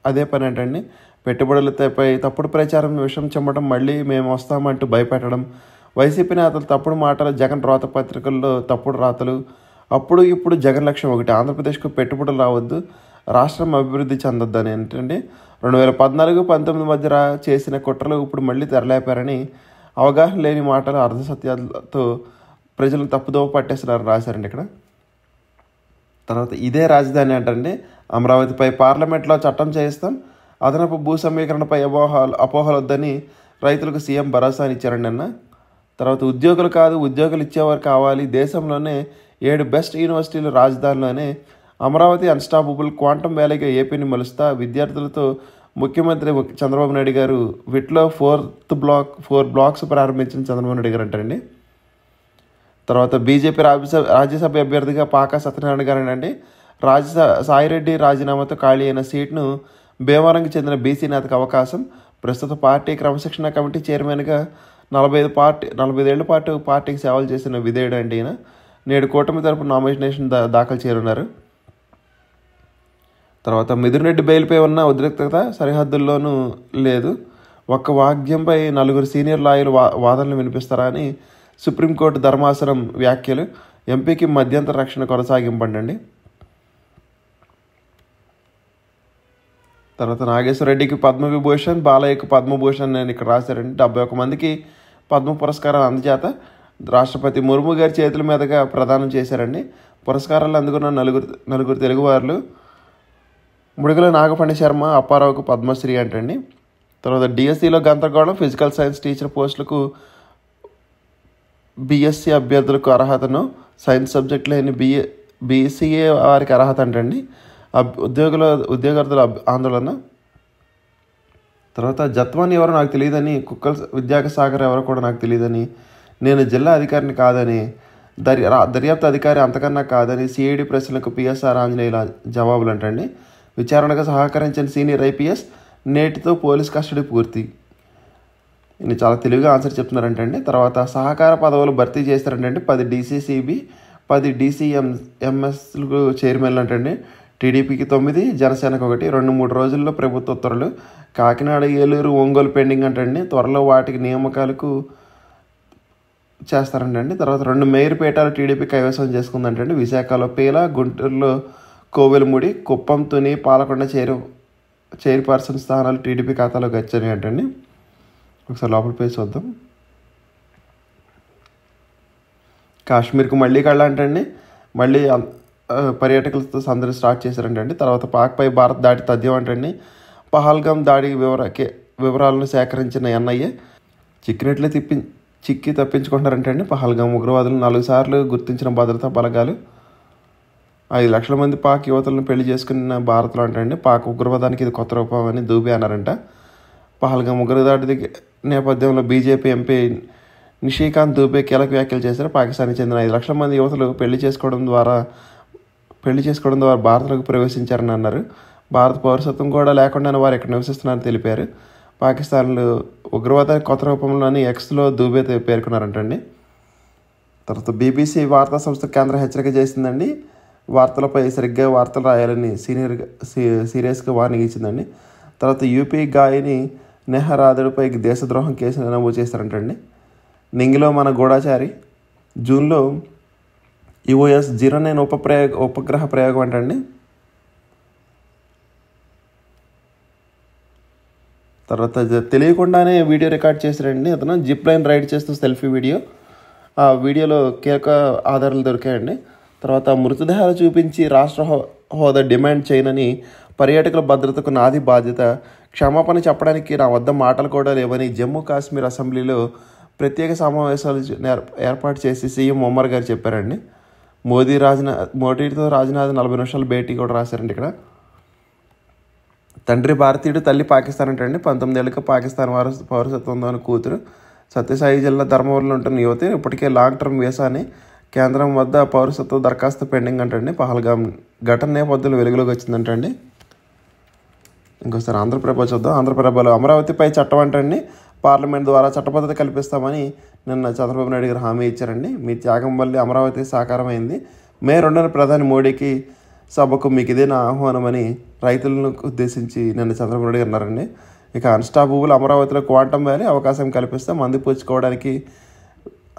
అదే పని అంటండి. పెట్టుబడులపై తప్పుడు ప్రచారం, విషం చెమ్మడం, మళ్ళీ మేము వస్తామంటూ భయపెట్టడం, వైసీపీ నేతలు తప్పుడు మాటలు, జగన్ రాత పత్రికల్లో తప్పుడు రాతలు. ఇప్పుడు జగన్ లక్ష్యం ఒకటి, ఆంధ్రప్రదేశ్కు పెట్టుబడులు రావద్దు, రాష్ట్రం అభివృద్ధి చెందొద్దు అని. ఏంటంటే 2014-19 మధ్య చేసిన కుట్రలు ఇప్పుడు మళ్ళీ తెరలేపారని, అవగాహన లేని మాటలు, అర్ధసత్యాలతో ప్రజలను తప్పుదోవ పట్టేస్తున్నారని రాశారండి ఇక్కడ. తర్వాత ఇదే రాజధాని అంటండి. అమరావతిపై పార్లమెంట్లో చట్టం చేయిస్తాం, అదనపు భూ సమీకరణపై అపోహలు వద్దని రైతులకు సీఎం భరోసాని ఇచ్చారండి అన్న. తర్వాత ఉద్యోగులు కాదు, ఉద్యోగులు ఇచ్చేవారు కావాలి. దేశంలోనే 7 బెస్ట్ యూనివర్సిటీలు రాజధానిలోనే. అమరావతి అన్స్టాపబుల్, క్వాంటమ్ వ్యాలీగా ఏపీని మలుస్తా. విద్యార్థులతో ముఖ్యమంత్రి చంద్రబాబు నాయుడు గారు విట్లో 4 బ్లాక్స్ ప్రారంభించిన చంద్రబాబు నాయుడు గారు అంటారండి. తర్వాత బీజేపీ రాజ్యసభ అభ్యర్థిగా పాకా సత్యనారాయణ గారు అండి. సాయిరెడ్డి రాజీనామాతో ఖాళీ అయిన సీట్ను భీమవరంకి చెందిన బీసీ నేతకు అవకాశం. ప్రస్తుత పార్టీ క్రమశిక్షణ కమిటీ చైర్మన్గా 45 ఏళ్ల పాటు పార్టీకి సేవలు చేసిన విధేయుడు అండి ఈయన. నేడు కూటమి తరపున నామినేషన్ దాఖలు చేయనున్నారు. తర్వాత మిథున్ రెడ్డి బెయిల్పై ఉన్న ఉద్రిక్తత సరిహద్దుల్లోనూ లేదు. ఒక్క వాక్యంపై 4 సీనియర్ లాయర్లు వాదనలు వినిపిస్తారా అని సుప్రీంకోర్టు ధర్మాసనం వ్యాఖ్యలు. ఎంపీకి మధ్యంతర రక్షణ కొనసాగింపండి. తర్వాత నాగేశ్వరరెడ్డికి పద్మవిభూషణ్, బాలయ్యకు పద్మభూషణ్ అని ఇక్కడ రాశారండి. 71 మందికి పద్మ పురస్కారాలు అందజేత రాష్ట్రపతి ముర్ము గారి చేతుల మీదుగా ప్రదానం చేశారండి. పురస్కారాలు అందుకున్న నలుగురు తెలుగువారులు ముడుగల నాగఫణి శర్మ, అప్పారావుకు పద్మశ్రీ అంటండి. తర్వాత డిఎస్సిలో గందరగోళం, ఫిజికల్ సైన్స్ టీచర్ పోస్టులకు బీఎస్సీ అభ్యర్థులకు అర్హతను, సైన్స్ సబ్జెక్ట్ లేని బీసీఏ వారికి అర్హత అంటండి. ఉద్యోగార్థుల ఆందోళన. తర్వాత జత్వాని ఎవరో నాకు తెలియదని, కుక్కల విద్యాసాగర్ ఎవరో కూడా నాకు తెలియదని, నేను జిల్లా అధికారిని కాదని, దర్యాప్తు అధికారి అంతకన్నా కాదని సిఐడి ప్రశ్నలకు పిఎస్ఆర్ ఆంజనేయుల జవాబులు అంటండి. విచారణకు సహకరించిన సీనియర్ ఐపీఎస్, నేటితో పోలీస్ కస్టడీ పూర్తి. ఇది చాలా తెలివిగా ఆన్సర్ చెప్తున్నారంటండి. తర్వాత సహకార పదవులు భర్తీ చేస్తారంటండి. 10 డీసీసీబీ, 10 డీసీఎంఎస్లకు చైర్మన్లు అంటండి. టీడీపీకి 9, జనసేనకు 1. 2-3 రోజుల్లో ప్రభుత్వ ఉత్తర్వులు. కాకినాడ, ఏలూరు, ఒంగోలు పెండింగ్ అంటండి. త్వరలో వాటికి నియామకాలకు చేస్తారంటండి. తర్వాత 2 మేయర్ పీఠాలు టీడీపీ కైవసం చేసుకుందంటండి. విశాఖలో పీల, గుంటూరులో కోవెలముడి, కుప్పం, తుని, పాలకొండ చైర్పర్సన్ స్థానాలు టీడీపీ ఖాతాలోకి వచ్చాయి అంటండి. ఒకసారి లోపల పేజ్ చూద్దాం. కాశ్మీర్కు మళ్ళీ కళ్ళ అంటండి. మళ్ళీ పర్యాటకులతో సందడి స్టార్ట్ చేశారంటండి. తర్వాత పాక్పై భారత్ దాడి తథ్యం అంటండి. పహల్గామ్ దాడి వివరాలను సేకరించిన ఎన్ఐఏ చిక్కినట్లే చిక్కి తప్పించుకుంటారంటండి. పహల్గామ్ ఉగ్రవాదులు 4 సార్లు గుర్తించిన భద్రతా బలగాలు 5 లక్షల మంది పాక్ యువతులను పెళ్లి చేసుకున్న భారత్లో అంటండి. పాక్ ఉగ్రవాదానికి ఇది కొత్త రూపం అని దూబే అన్నారంట. పహల్గామ్ ఉగ్రదాడి నేపథ్యంలో బీజేపీ ఎంపీ నిషికాంత్ దూబే కీలక వ్యాఖ్యలు చేశారు. పాకిస్తాన్కి చెందిన 5 లక్షల మంది యువతులు పెళ్లి చేసుకోవడం ద్వారా భారత్లోకి ప్రవేశించారని అన్నారు. భారత పౌరసత్వం కూడా లేకుండానే వారు ఇక్కడ నివసిస్తున్నారని తెలిపారు. పాకిస్తాన్లో ఉగ్రవాదానికి కొత్త రూపంలోని ఎక్స్లో దూబే పేర్కొన్నారంటండి. తర్వాత బీబీసీ వార్తా సంస్థ కేంద్రం హెచ్చరిక చేసిందండి. వార్తలపై సరిగ్గా వార్తలు రాయాలని సీరియస్గా వార్నింగ్ ఇచ్చిందండి. తర్వాత యూపీ గాయని నెహరాదుడిపై దేశద్రోహం కేసు నమోదు చేశారంటండి. నింగిలో మన గూఢాచారి జూన్లో EOS 09 ఉపగ్రహ ప్రయోగం అంటండి. తర్వాత తెలియకుండానే వీడియో రికార్డ్ చేశారండి అతను. జిప్ లైన్ రైడ్ చేస్తూ సెల్ఫీ వీడియో. ఆ వీడియోలో కీలక ఆధారాలు దొరికాయండి. తర్వాత మృతదేహాలు చూపించి రాష్ట్ర హోదా డిమాండ్ చేయనని, పర్యాటకుల భద్రతకు నాది బాధ్యత, క్షమాపణ చెప్పడానికి నా వద్ద మాటలు కూడా లేవని జమ్మూ కాశ్మీర్ అసెంబ్లీలో ప్రత్యేక సమావేశాలు ఏర్పాటు చేసి సీఎం ఒమర్ గారు చెప్పారండి. మోడీతో రాజ్నాథ్ 40 నిమిషాలు భేటీ కూడా రాశారండి. ఇక్కడ తండ్రి భారతీయుడు, తల్లి పాకిస్తాన్ అంటండి. 19 ఏళ్ళకి పాకిస్తాన్ పౌరసత్వం ఉందని కూతురు. సత్యసాయి జిల్లా ధర్మవరంలో ఉంటున్న యువతి ఇప్పటికే లాంగ్ టర్మ్ వీసాని కేంద్రం వద్ద పౌరసత్వ దరఖాస్తు పెండింగ్ అంటండి. పహల్గామ్ ఘటన నేపథ్యంలో వెలుగులోకి వచ్చిందంటండి. ఇంకోసారి ఆంధ్రప్రభ చూద్దాం. ఆంధ్రప్రభలో అమరావతిపై చట్టం అంటండి. పార్లమెంట్ ద్వారా చట్టబద్ధత కల్పిస్తామని నిన్న చంద్రబాబు నాయుడు గారు హామీ ఇచ్చారండి. మీ త్యాగం వల్లే అమరావతి సాకారమైంది. మే 2న ప్రధాని మోడీకి సభకు మీకు ఇదే నా ఆహ్వానమని రైతులను ఉద్దేశించి నిన్న చంద్రబాబు నాయుడు గారు అన్నారండి. ఇక అన్స్టాపబుల్ అమరావతిలో క్వాంటమ్ వ్యాలీ అవకాశం కల్పిస్తాం,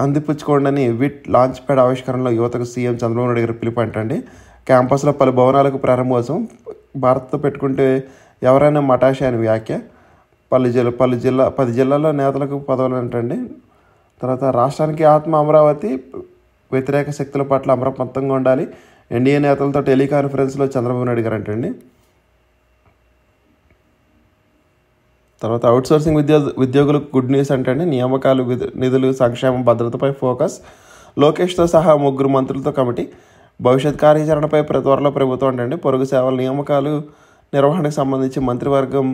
అందిపుచ్చుకోండి విట్ లాంచ్ ప్యాడ్ ఆవిష్కరణలో యువతకు సీఎం చంద్రబాబు నాయుడు గారు పిలుపు అంటండి. క్యాంపస్లో పలు భవనాలకు ప్రారంభోత్సవం, భారత్తో పెట్టుకుంటే ఎవరైనా మటాషే అని వ్యాఖ్య, 10 జిల్లాల్లో నేతలకు పదవులు అంటండి. తర్వాత రాష్ట్రానికి ఆత్మ అమరావతి, వ్యతిరేక శక్తుల పట్ల అప్రమత్తంగా ఉండాలి, ఎన్డీఏ నేతలతో టెలికాన్ఫరెన్స్లో చంద్రబాబు నాయుడు గారు అంటండి. తర్వాత అవుట్సోర్సింగ్ ఉద్యోగులకు గుడ్ న్యూస్ అంటండి. నియామకాలు, నిధులు, సంక్షేమం, భద్రతపై ఫోకస్. లోకేష్తో సహా 3 మంత్రులతో కమిటీ. భవిష్యత్ కార్యాచరణపై త్వరలో ప్రభుత్వం అంటండి. పొరుగు సేవల నియామకాలు, నిర్వహణకు సంబంధించి మంత్రివర్గం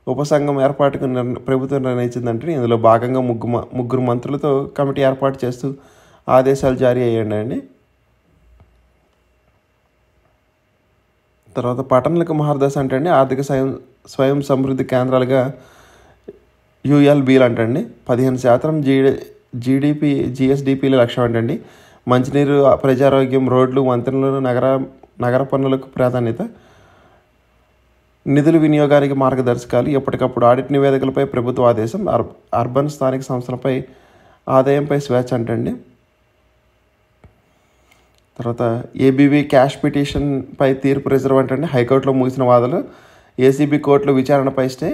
ఉపసంఘం ఏర్పాటుకు ప్రభుత్వం నిర్ణయించిందంటే ఇందులో భాగంగా 3 మంత్రులతో కమిటీ ఏర్పాటు చేస్తూ ఆదేశాలు జారీ అయ్యాయండి. తర్వాత పట్టణాలకు మహర్దశ అంటండి. ఆర్థిక స్వయం సమృద్ధి కేంద్రాలుగా ULBలు అంటండి. 15% GSDPల లక్ష్యం అంటండి. మంచినీరు, ప్రజారోగ్యం, రోడ్లు, వంతెనలు, నగర పన్నులకు ప్రాధాన్యత. నిధుల వినియోగానికి మార్గదర్శకాలు. ఎప్పటికప్పుడు ఆడిట్ నివేదికలపై ప్రభుత్వ ఆదేశం. అర్బన్ స్థానిక సంస్థలపై ఆదాయంపై స్వేచ్ఛ అంటండి. తర్వాత ABV క్యాష్ పిటిషన్పై తీర్పు రిజర్వ్ అంటండి. హైకోర్టులో ముగిసిన వాదనలు. ACB కోర్టులో విచారణపై స్టే.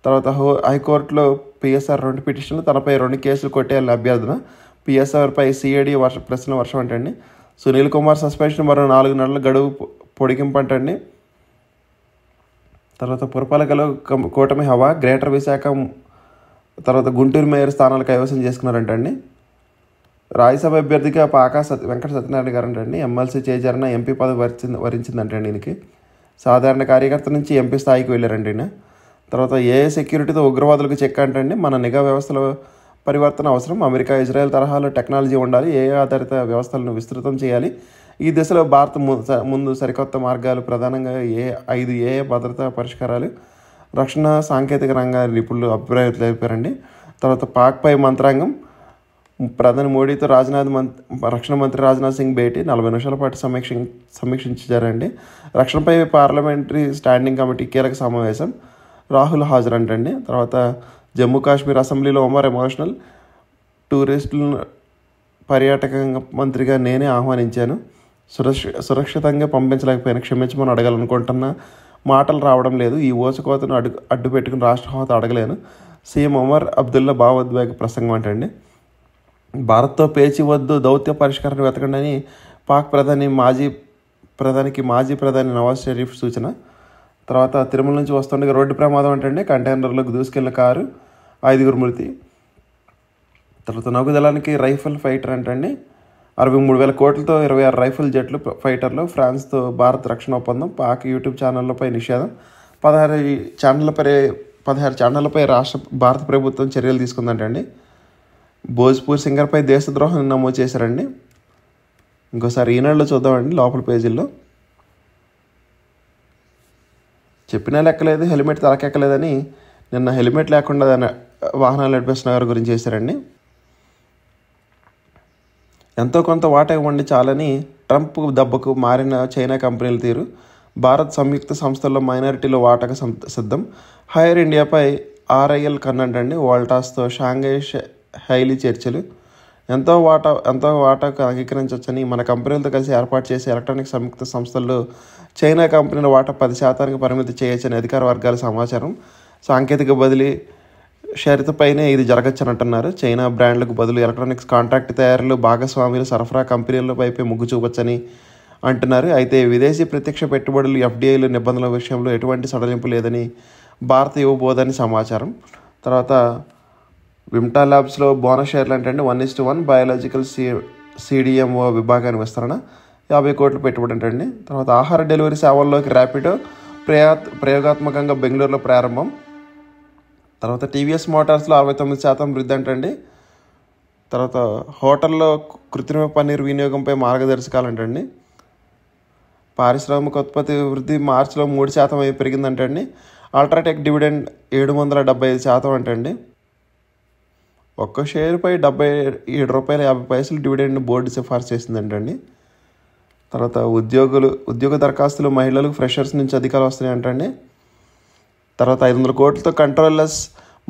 తర్వాత హైకోర్టులో PSR 2 పిటిషన్లు, తనపై 2 కేసులు కొట్టేయాలని అభ్యర్థన. PSRపై CID ప్రశ్నల వర్షం అంటండి. సునీల్ కుమార్ సస్పెన్షన్ మరో 4 నెలల గడువు పొడిగింపు అంటండి. తర్వాత పురపాలికలో కూటమి హవా. గ్రేటర్ విశాఖ తర్వాత గుంటూరు మేయర్ స్థానాలు కైవసం చేసుకున్నారంటండి. రాజ్యసభ అభ్యర్థిగా వెంకట సత్యనారాయణ గారు అంటండి. MLC చేజారన్న MP పదవి వరించిందంటండి. ఈయనకి సాధారణ కార్యకర్త నుంచి MP స్థాయికి వెళ్ళారండి ఈయన. తర్వాత సెక్యూరిటీతో ఉగ్రవాదులకు చెక్ అంటండి. మన నిఘా వ్యవస్థల పరివర్తన అవసరం. అమెరికా, ఇజ్రాయెల్ తరహాలో టెక్నాలజీ ఉండాలి. ఆధారిత వ్యవస్థలను విస్తృతం చేయాలి. ఈ దిశలో భారత్ ముందు సరికొత్త మార్గాలు, ప్రధానంగా 5 భద్రతా పరిష్కారాలు. రక్షణ సాంకేతిక రంగ నిపుణులు అభిప్రాయం తెలిపారండి. తర్వాత పాక్పై మంత్రాంగం. ప్రధాని మోడీతో రక్షణ మంత్రి రాజ్నాథ్ సింగ్ భేటీ 40 నిమిషాల పాటు సమీక్షించారండి. రక్షణపై పార్లమెంటరీ స్టాండింగ్ కమిటీ కీలక సమావేశం. రాహుల్ హాజరు అంటండి. తర్వాత జమ్మూ కాశ్మీర్ అసెంబ్లీలో ఒమర్ ఎమోషనల్. టూరిస్టులను పర్యాటక మంత్రిగా నేనే ఆహ్వానించాను, సురక్షితంగా పంపించలేకపోయినా క్షమించమని అడగాలనుకుంటున్నా. మాటలు రావడం లేదు. ఈ ఊచకోతను అడ్డు పెట్టుకుని రాష్ట్ర హోదా అడగలేను. సీఎం ఒమర్ అబ్దుల్లా భావోద్వేగ ప్రసంగం అంటండి. భారత్తో పేచి వద్దు, దౌత్య పరిష్కారాన్ని వెతకండి అని పాక్ మాజీ ప్రధాని నవాజ్ షరీఫ్ సూచన. తర్వాత తిరుమల నుంచి వస్తుండగా రోడ్డు ప్రమాదం అంటండి. కంటైనర్లకు దూసుకెళ్లిన కారు, 5 మృతి. తర్వాత నౌకాదళానికి రైఫిల్ ఫైటర్ అంటండి. 63,000 కోట్లతో 26 రైఫిల్ జెట్లు ఫైటర్లు. ఫ్రాన్స్తో భారత్ రక్షణ ఒప్పందం. పాక్ యూట్యూబ్ ఛానళ్లపై నిషేధం. 16 ఛానళ్లపై భారత ప్రభుత్వం చర్యలు తీసుకుందంటండి. భోజ్పూర్ సింగర్పై దేశద్రోహాన్ని నమోదు చేశారండి. ఇంకోసారి ఈనాడులో చూద్దామండి లోపల పేజీల్లో. చెప్పినా లెక్కలేదు, హెల్మెట్ తలకెక్కలేదని నిన్న హెల్మెట్ లేకుండా వాహనాలు నడిపిస్తున్న వారి గురించి చేశారండి. ఎంతో కొంత వాటా ఇవ్వండి చాలని ట్రంప్ దెబ్బకు మారిన చైనా కంపెనీల తీరు. భారత్ సంయుక్త సంస్థల్లో మైనారిటీలో వాటాకు సిద్ధం. హైర్ ఇండియాపై RIL కన్నంటండి. వోల్టాస్తో షాంఘై హైలీ చర్చలు. ఎంతో వాటాకు అంగీకరించవచ్చని మన కంపెనీలతో కలిసి ఏర్పాటు చేసే ఎలక్ట్రానిక్ సంయుక్త సంస్థల్లో చైనా కంపెనీల వాటా 10% పరిమితి చేయొచ్చని అధికార వర్గాల సమాచారం. సాంకేతిక బదిలీ షరతుపైనే ఇది జరగచ్చని అంటున్నారు. చైనా బ్రాండ్లకు బదులు ఎలక్ట్రానిక్స్ కాంట్రాక్ట్ తయారీలు, భాగస్వామ్యులు, సరఫరా కంపెనీలపైపై మొగ్గు చూపొచ్చని అంటున్నారు. అయితే విదేశీ ప్రత్యక్ష పెట్టుబడులు, FDIలు నిబంధనల విషయంలో ఎటువంటి సడలింపు లేదని భారత్ ఇవ్వబోదని సమాచారం. తర్వాత విమ్టా ల్యాబ్స్లో బోనస్ షేర్లు అంటే 1:1 బయాలజికల్ CDMO విభాగాన్ని విస్తరణ, 50 కోట్లు పెట్టుబడి అంటండి. తర్వాత ఆహార డెలివరీ సేవల్లోకి ర్యాపిడో ప్రయోగాత్మకంగా బెంగళూరులో ప్రారంభం. తర్వాత TVS మోటార్స్లో 69% వృద్ధి అంటండి. తర్వాత హోటల్లో కృత్రిమ పన్నీర్ వినియోగంపై మార్గదర్శకాలు అంటండి. పారిశ్రామిక ఉత్పత్తి వృద్ధి మార్చిలో 3% పెరిగిందంటండి. అల్ట్రాటెక్ డివిడెండ్ 775% అంటండి. ఒక్క షేరుపై ₹77.50 డివిడెండ్ బోర్డు సిఫార్సు చేసిందంటండి. తర్వాత ఉద్యోగ దరఖాస్తులు మహిళలకు ఫ్రెషర్స్ నుంచి అధికారులు వస్తున్నాయి అంటండి. తర్వాత 500 కోట్లతో కంట్రోల్లెస్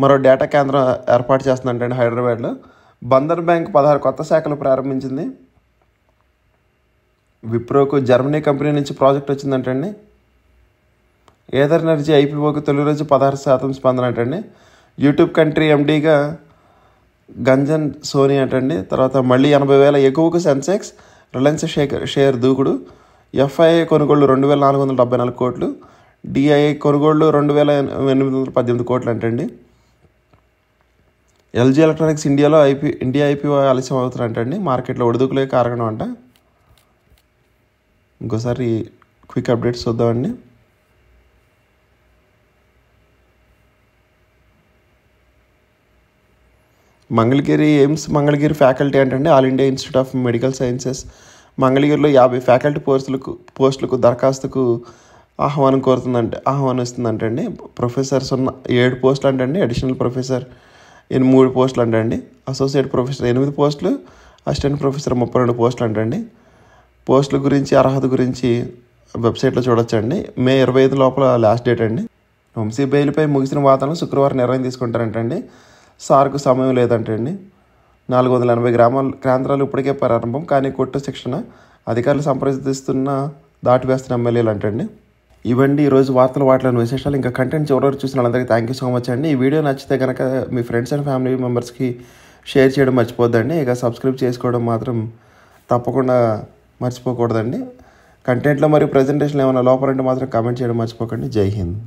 మరో డేటా కేంద్రం ఏర్పాటు చేస్తుందంటండి హైదరాబాద్లో. బంధన్ బ్యాంక్ 16 కొత్త శాఖలు ప్రారంభించింది. విప్రోకు జర్మనీ కంపెనీ నుంచి ప్రాజెక్ట్ వచ్చిందంటండి. ఏథర్ ఎనర్జీ IPOకి తొలి రోజు 16% స్పందన అంటండి. యూట్యూబ్ కంట్రీ MDగా గంజన్ సోనీ అంటండి. తర్వాత మళ్ళీ 80,000 ఎక్కువకు సెన్సెక్స్. రిలయన్స్ షేర్ దూకుడు. FII కొనుగోళ్లు 2,474 కోట్లు. DII కొనుగోళ్లు 2,818 కోట్లు అంటండి. LG ఎలక్ట్రానిక్స్ ఇండియా IPO ఆలస్యం అవుతుందంటండి. మార్కెట్లో ఒడిదుకులే కారణం అంట. ఇంకోసారి క్విక్ అప్డేట్స్ చూద్దామండి. ఎయిమ్స్ మంగళగిరి ఫ్యాకల్టీ అంటండి. All India institute of medical sciences మంగళగిరిలో 50 ఫ్యాకల్టీ పోస్టులకు దరఖాస్తుకు ఆహ్వానిస్తుందంటండి. ప్రొఫెసర్స్ ఉన్న 7 పోస్టులు అంటండి. అడిషనల్ ప్రొఫెసర్ 3 పోస్టులు అంటండి. అసోసియేట్ ప్రొఫెసర్ 8 పోస్టులు. అసిస్టెంట్ ప్రొఫెసర్ 32 పోస్టులు అంటండి. పోస్టుల గురించి, అర్హత గురించి వెబ్సైట్లో చూడొచ్చండి. మే 25 లోపల లాస్ట్ డేట్ అండి. వంశీ బెయిల్పై ముగిసిన వాదనలు శుక్రవారం నిర్ణయం తీసుకుంటారంటండి. సార్కు సమయం లేదంటండి. 480 కేంద్రాలు ఇప్పటికే ప్రారంభం, కానీ కొట్టు శిక్షణ అధికారులు సంప్రదిస్తున్న దాటివేస్తున్న ఎమ్మెల్యేలు అంటండి. ఇవండి ఈరోజు వాటిలోని విశేషాలు. ఇంకా కంటెంట్ చివరి చూసిన వాళ్ళందరికీ థ్యాంక్ యూ సో మచ్ అండి. ఈ వీడియో నచ్చితే కనుక మీ ఫ్రెండ్స్ అండ్ ఫ్యామిలీ మెంబర్స్కి షేర్ చేయడం మర్చిపోద్దండి. ఇక సబ్స్క్రైబ్ చేసుకోవడం మాత్రం తప్పకుండా మర్చిపోకూడదండి. కంటెంట్లో మరియు ప్రజెంటేషన్లో ఏమైనా లోపాలంటే మాత్రం కామెంట్ చేయడం మర్చిపోకండి. జై హింద్.